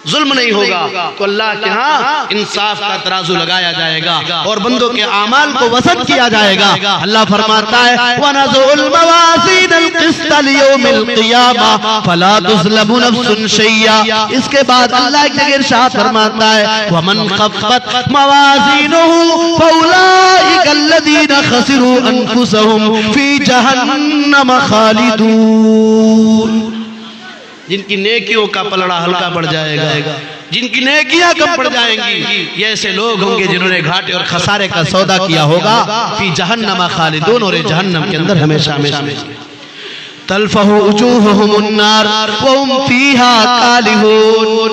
ظلم نہیں ہوگا تو اللہ کے ہاں انصاف کا ترازو لگایا جائے گا اور بندوں کے اعمال کو وزن کیا جائے گا. اللہ فرماتا ہے وَنَزُعُ الْمَوَازِينَ الْقِسْطَ لِيَوْمِ الْقِيَامَةِ فَلَا تُظْلَمُ نَفْسٌ شَيْئًا. اس کے بعد اللہ ایک جگہ ارشاد فرماتا ہے وَمَنْ خَفَّتْ مَوَازِينُهُ فَأُولَئِكَ الَّذِينَ خَسِرُوا أَنفُسَهُمْ فِي جَهَنَّمَ خَالِدُونَ. جن کی نیکیوں کا پلڑا ہلکا پڑ جائے گا، جن کی نیکیاں کم پڑ جائیں گی، یہ ایسے لوگ ہوں گے جنہوں نے گھاٹے اور خسارے کا سودا کیا ہوگا. فی جہنم خالدون، اور جہنم کے اندر ہمیشہ ہمیشہ تلفح وجوہہم النار وہم فیہا کالہون.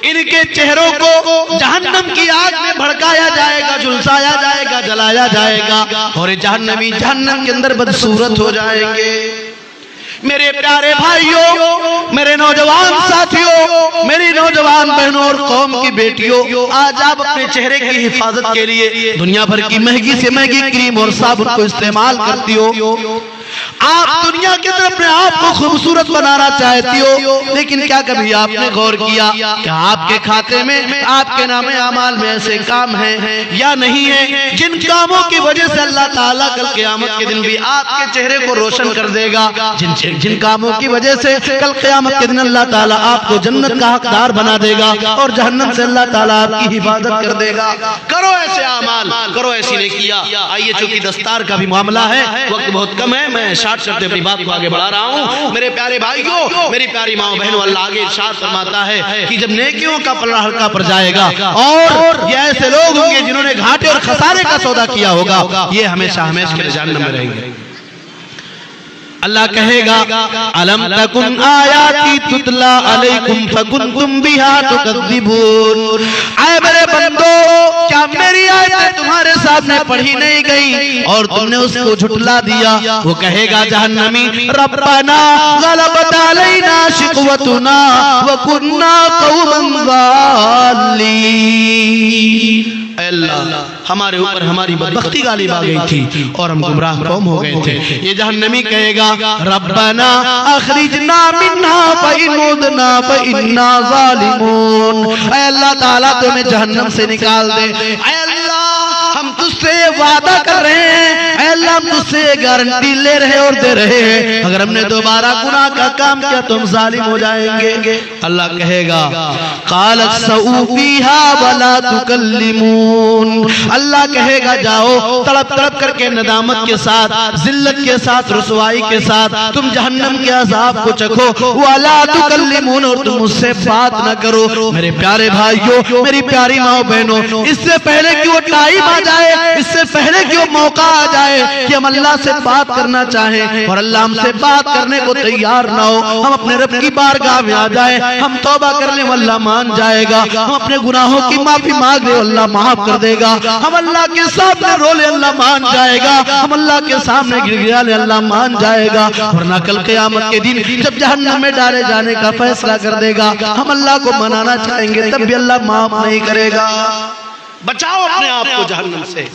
ان کے چہروں کو جہنم کی آگ میں بھڑکایا جائے گا، جھلسایا جائے گا، جلایا جائے گا اور جہنمی جہنم کے اندر بدصورت ہو جائیں گے. میرے پیارے بھائیوں، میرے نوجوان ساتھیوں، میری نوجوان بہنوں اور قوم کی بیٹیوں، آج آپ اپنے چہرے کی حفاظت کے لیے دنیا بھر کی مہنگی سے مہنگی کریم اور صابن کو استعمال کرتی ہو. آپ دنیا کے اندر اپنے آپ کو خوبصورت بنانا چاہتی ہو، لیکن کیا کبھی آپ نے غور کیا کہ آپ کے کھاتے میں آپ کے نام اعمال میں ایسے کام ہیں یا نہیں ہیں جن کاموں کی وجہ سے اللہ تعالیٰ کل قیامت کے دن بھی آپ کے چہرے کو روشن کر دے گا، جن کاموں کی وجہ سے کل قیامت کے دن اللہ تعالیٰ آپ کو جنت کا حقدار بنا دے گا اور جہنم سے اللہ تعالیٰ آپ کی حفاظت کر دے گا۔ کرو ایسے اعمال، کرو ایسی نیکیاں۔ آئیے چونکہ دستار کا بھی معاملہ ہے، وقت بہت کم ہے، میں شارٹ کرتے اپنی بات کو آگے بڑھا رہا ہوں۔ میرے پیارے بھائیوں، میری پیاری ماں بہنوں، اللہ آگے ارشاد فرماتا ہے کہ جب نیکیوں کا پلڑا ہلکا پڑ جائے گا اور یہ ایسے لوگ ہوں گے جنہوں نے گھاٹے اور خسارے کا سودا کیا ہوگا، یہ ہمیشہ ہمیشہ کے لیے جہنم میں رہیں گے۔ اللہ کہے گا الم تکن آیاتی تتلا علیکم فکنتم بہا تکذبون، اے میرے بندو کیا میری آیتیں تمہارے سامنے پڑھی نہیں گئی اور تم نے اس کو جھٹلا دیا؟ وہ کہے گا جہنمی ربنا غلبت علینا شقوتنا وکننا قوما ضالین، اے اللہ ہمارے اوپر ہماری بدبختی غالب آ گئی تھی اور ہم گمراہ قوم ہو گئے تھے۔ یہ جہنمی کہے گا ربنا اخرجنا منها فإن عدنا فإنا ظالمون، اے اللہ تعالیٰ تو ہمیں جہنم سے نکال دے، اے اللہ ہم تجھ سے وعدہ کر رہے ہیں، اے اللہ ہم تجھ سے گارنٹی لے رہے اور دے رہے ہیں اگر ہم نے دوبارہ گناہ کا کام کیا تو ہم ظالم ہو جائیں گے۔ اللہ کہے گا قال اخسؤوا فيها ولا تكلمون، اللہ کہے گا جاؤ تڑپ تڑپ کر کے ندامت کے ساتھ، ذلت کے ساتھ، رسوائی کے ساتھ تم جہنم کے عذاب کو چکھو، ولا تکلمون، اور تم مجھ سے بات نہ کرو۔ میرے پیارے بھائیوں، میری پیاری ماں بہنوں، اس سے پہلے کہ وہ ٹائم آ جائے، اس سے پہلے کہ وہ موقع آ جائے کہ ہم اللہ سے بات کرنا چاہیں اور اللہ ہم سے بات کرنے کو تیار نہ ہو، ہم اپنے رب کی بارگاہ میں آ جائیں، ہم توبہ کر لیں اللہ مان جائے گا، ہم اپنے گناہوں کی معافی مانگ لیں اللہ معاف کر دے گا، ہم اللہ کے سامنے رو لیں اللہ مان جائے گا، ہم اللہ کے سامنے گڑگڑا لیں اللہ مان جائے گا، ورنہ کل قیامت کے دن جب جہنم میں ڈالے جانے کا فیصلہ کر دے گا، ہم اللہ کو منانا چاہیں گے تب بھی اللہ معاف نہیں کرے گا۔ بچاؤ اپنے آپ کو جہنم سے۔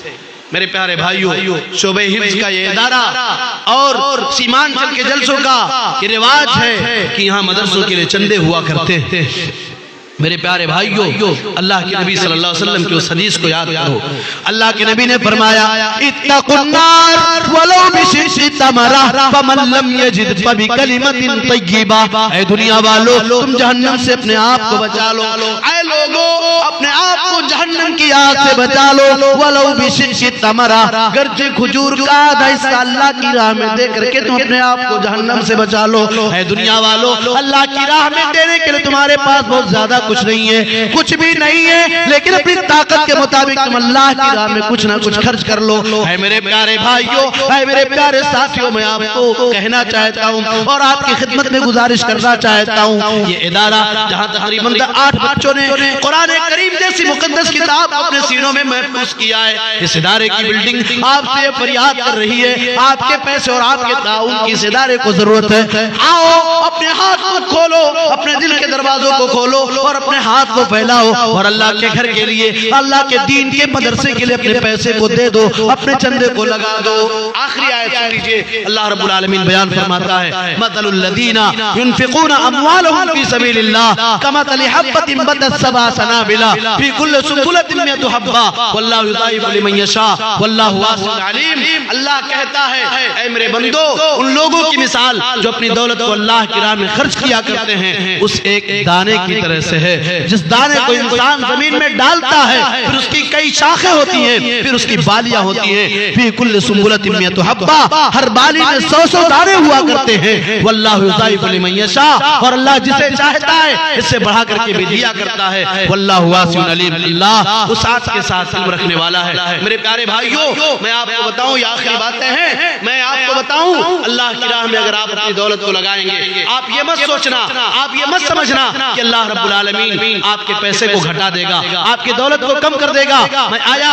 میرے پیارے بھائیوں، شعبہ حفظ کا یہ ادارہ اور سیمانچل کے جلسوں کا یہ رواج ہے کہ یہاں مدرسوں کے لیے چندے ہوا کرتے ہیں۔ میرے پیارے بھائیوں، اللہ کے نبی صلی اللہ علیہ وسلم کی اس حدیث کو یاد کرو۔ اللہ کے نبی نے فرمایا اتقوا النار ولو بشق تمرہ فمن لم یجد فبکلمۃ طیبہ، اے دنیا والو تم جہنم سے اپنے آپ کو بچا لو، اے لوگو اپنے آپ کو جہنم کی آگ سے بچا لو، ولو بشق تمرہ، گرچہ کھجور کا آدھا حصہ اللہ کی راہ میں دے کر کے تم اپنے آپ کو جہنم سے بچا لو۔ اے دنیا والو اللہ کی راہ میں دینے کے لیے تمہارے پاس بہت زیادہ کچھ نہیں ہے، کچھ بھی نہیں ہے، لیکن اپنی طاقت کے مطابق تم اللہ کی راہ میں کچھ نہ کچھ خرچ کر لو۔ اے میرے پیارے بھائیوں، اے میرے پیارے ساتھیوں، میں آپ کو کہنا چاہتا ہوں اور آپ کی خدمت میں گزارش کرنا چاہتا ہوں، یہ ادارہ جہاں تقریباً 8 بچوں نے قرآن کریم جیسی مقدس کتاب اپنے سینوں میں محفوظ کیا ہے، اس ادارے کی بلڈنگ آپ سے فریاد کر رہی ہے، آپ کے پیسے اور آپ کے تعاون کی اس ادارے کو ضرورت ہے۔ آؤ اپنے ہاتھ کو کھولو، اپنے دل کے دروازوں کو کھولو اور اپنے ہاتھ کو پھیلاؤ اور اللہ کے گھر کے لیے، اللہ کے دین کے مدرسے کے لیے اپنے پیسے کو دے دو، اپنے چندے کو لگا دو۔ آخری آیت سن لیجئے، اللہ رب العالمین بیان فرماتا ہے مثل الذین ينفقون اموالهم فی سبیل اللہ کمثل حبۃ انبتت سبع سنابل فی کل سنبلۃ مئۃ حبۃ واللہ یضاعف لمن یشاء واللہ واسع علیم۔ اللہ کہتا ہے اے میرے بندو، ان لوگوں کی مثال جو اپنی دولت کو اللہ کی راہ میں خرچ کیا کرتے ہیں اس ایک دانے کی طرح سے ہے، جس دانے کو انسان زمین میں ڈالتا ہے پھر اس کی کئی شاخیں ہوتی ہیں، پھر اس کی بالیاں ہوتی ہیں، فی کل سنبلۃ مئۃ حبۃ، ہر بالی میں 100 دانے ہوا کرتے ہیں، واللہ یضاعف لمن یشاء، اور اللہ جسے چاہتا ہے اس سے بڑھا کر کے بھی دیا کرتا ہے، واللہ واسع علیم، اللہ وسعت کے ساتھ علم رکھنے والا ہے۔ میرے پیارے بھائیوں، میں آپ کو بتاؤں یہ آخری باتیں ہیں، میں آپ کو بتاؤں اللہ کی راہ میں اگر آپ اپنی دولت کو لگائیں گے، آپ یہ مت سوچنا، آپ یہ مت سمجھنا کہ اللہ رب العالمین آپ کے پیسے کو گھٹا دے گا، آپ کی دولت کو کم کر دے گا۔ میں آیا،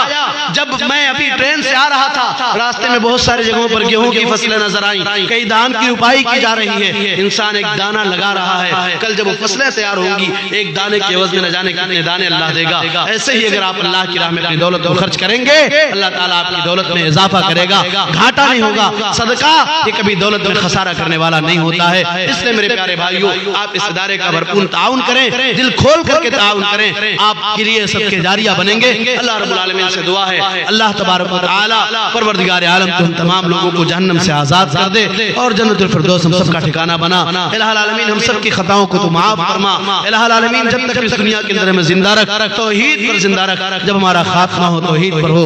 جب میں ابھی ٹرین سے آ رہا تھا، راستے میں بہت ساری جگہوں پر گیہوں کی فصلیں نظر آئیں، کئی دان کی روپائی کی جا رہی ہے، انسان ایک دانہ لگا رہا ہے، کل جب وہ فصلیں تیار ہوں گی ایک دانے کے عوض میں نہ جانے کتنے دانے اللہ دے گا۔ ایسے ہی اگر آپ اللہ کی راہ میں اپنی دولت کو خرچ کریں گے اللہ تعالیٰ آپ کی دولت میں اضافہ کرے گا، گھاٹا نہیں ہوگا۔ صدقہ یہ کبھی دولت میں خسارہ کرنے والا نہیں ہوتا ہے۔ اس لیے میرے پیارے بھائیوں آپ اس ادارے کا بھرپور تعاون کریں، دل کھول کر کے تعاون کریں، آپ کے لیے صدقہ جاریہ بنیں گے۔ اللہ رب العالمین سے دعا ہے اللہ تبارک و تعالی پروردگار عالم تو ہم تمام لوگوں کو جہنم سے آزاد کر دے اور جنت الفردوس ہم سب کا ٹھکانہ بنا۔ الہ العالمین ہم سب کی خطاؤں کو تو معاف فرما۔ الہ العالمین جب تک اس دنیا کے اندر ہمیں زندہ رکھ، توحید پر زندہ رکھ، جب ہمارا خاتمہ ہو توحید پر ہو۔